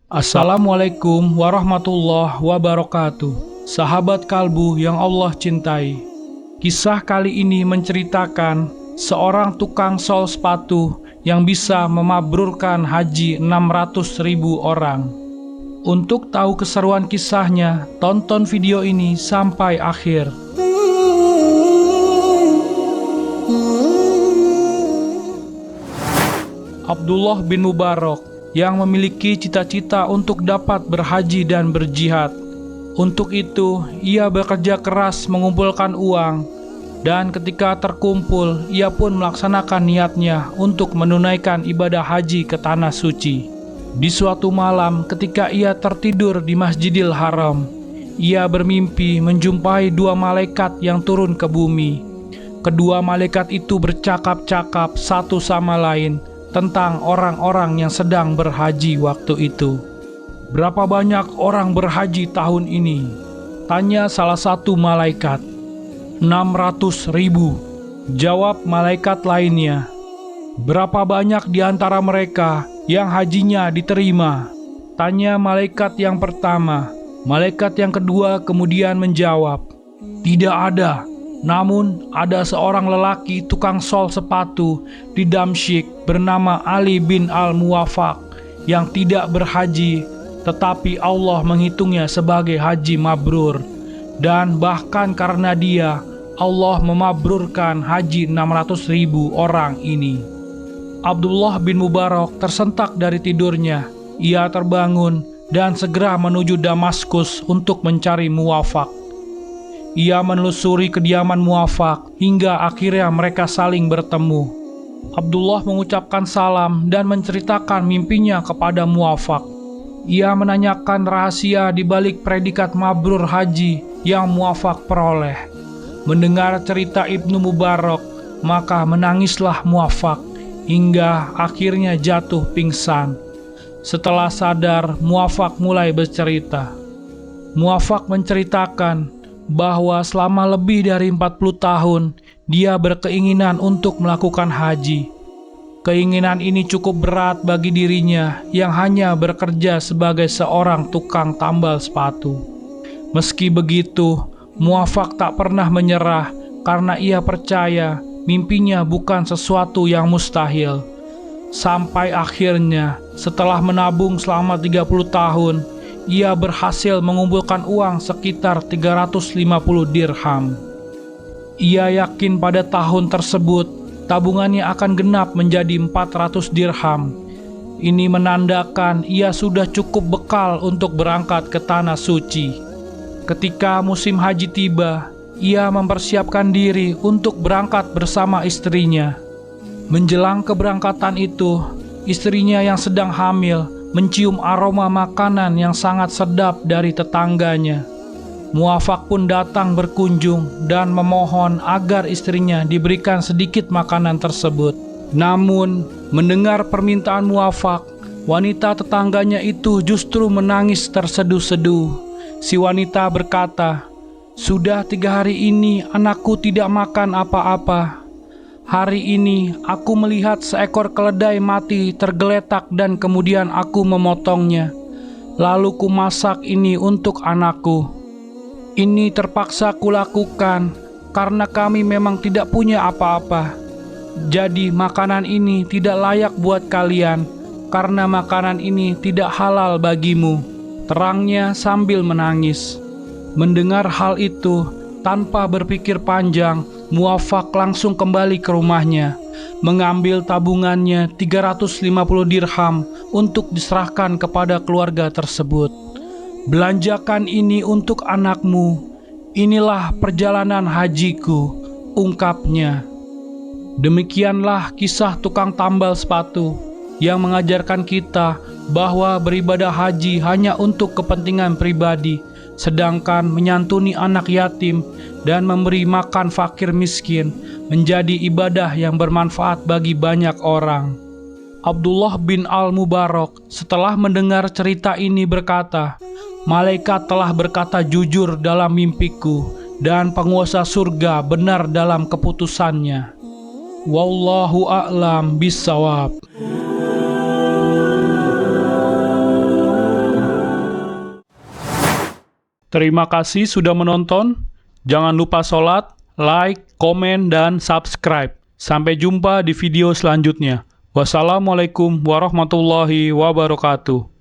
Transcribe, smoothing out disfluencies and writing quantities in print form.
Assalamualaikum warahmatullahi wabarakatuh. Sahabat kalbu yang Allah cintai, kisah kali ini menceritakan seorang tukang sol sepatu yang bisa memabrurkan haji 600.000 orang. Untuk tahu keseruan kisahnya, tonton video ini sampai akhir. Abdullah bin Mubarak yang memiliki cita-cita untuk dapat berhaji dan berjihad. Untuk itu, ia bekerja keras mengumpulkan uang, dan ketika terkumpul, ia pun melaksanakan niatnya untuk menunaikan ibadah haji ke Tanah Suci. Di suatu malam ketika ia tertidur di Masjidil Haram, ia bermimpi menjumpai dua malaikat yang turun ke bumi. Kedua malaikat itu bercakap-cakap satu sama lain tentang orang-orang yang sedang berhaji waktu itu. "Berapa banyak orang berhaji tahun ini?" tanya salah satu malaikat. 600.000, jawab malaikat lainnya. "Berapa banyak di antara mereka yang hajinya diterima?" tanya malaikat yang pertama. Malaikat yang kedua kemudian menjawab, "Tidak ada. Namun ada seorang lelaki tukang sol sepatu di Damsyik bernama Ali bin Al-Muwafaq yang tidak berhaji, tetapi Allah menghitungnya sebagai haji mabrur, dan bahkan karena dia Allah memabrurkan haji 600.000 orang ini." Abdullah bin Mubarak tersentak dari tidurnya. Ia terbangun dan segera menuju Damaskus untuk mencari Muwafaq. Ia menelusuri kediaman Muwafaq hingga akhirnya mereka saling bertemu. Abdullah mengucapkan salam dan menceritakan mimpinya kepada Muwafaq. Ia menanyakan rahasia di balik predikat mabrur haji yang Muwafaq peroleh. Mendengar cerita Ibnu Mubarak, maka menangislah Muwafaq hingga akhirnya jatuh pingsan. Setelah sadar, Muwafaq mulai bercerita. Muwafaq menceritakan bahwa selama lebih dari 40 tahun dia berkeinginan untuk melakukan haji. Keinginan ini cukup berat bagi dirinya yang hanya bekerja sebagai seorang tukang tambal sepatu. Meski begitu, Muwafaq tak pernah menyerah karena ia percaya mimpinya bukan sesuatu yang mustahil. Sampai akhirnya, setelah menabung selama 30 tahun, ia berhasil mengumpulkan uang sekitar 350 dirham. Ia yakin pada tahun tersebut tabungannya akan genap menjadi 400 dirham. Ini menandakan ia sudah cukup bekal untuk berangkat ke Tanah Suci. Ketika musim haji tiba, ia mempersiapkan diri untuk berangkat bersama istrinya. Menjelang keberangkatan itu, istrinya yang sedang hamil mencium aroma makanan yang sangat sedap dari tetangganya. Muwafaq pun datang berkunjung dan memohon agar istrinya diberikan sedikit makanan tersebut. Namun, mendengar permintaan Muwafaq, wanita tetangganya itu justru menangis terseduh-seduh. Si wanita berkata, "Sudah 3 hari ini anakku tidak makan apa-apa. Hari ini aku melihat seekor keledai mati tergeletak dan kemudian aku memotongnya. Lalu ku masak ini untuk anakku. Ini terpaksa kulakukan karena kami memang tidak punya apa-apa. Jadi makanan ini tidak layak buat kalian karena makanan ini tidak halal bagimu," terangnya sambil menangis. Mendengar hal itu, tanpa berpikir panjang, Muwafaq langsung kembali ke rumahnya, mengambil tabungannya 350 dirham untuk diserahkan kepada keluarga tersebut. "Belanjakan ini untuk anakmu. Inilah perjalanan hajiku," ungkapnya. Demikianlah kisah tukang tambal sepatu yang mengajarkan kita bahwa beribadah haji hanya untuk kepentingan pribadi, sedangkan menyantuni anak yatim dan memberi makan fakir miskin menjadi ibadah yang bermanfaat bagi banyak orang. Abdullah bin Al-Mubarak setelah mendengar cerita ini berkata, "Malaikat telah berkata jujur dalam mimpiku dan penguasa surga benar dalam keputusannya. Wallahu a'lam bishawab." Terima kasih sudah menonton. Jangan lupa sholat, like, komen, dan subscribe. Sampai jumpa di video selanjutnya. Wassalamualaikum warahmatullahi wabarakatuh.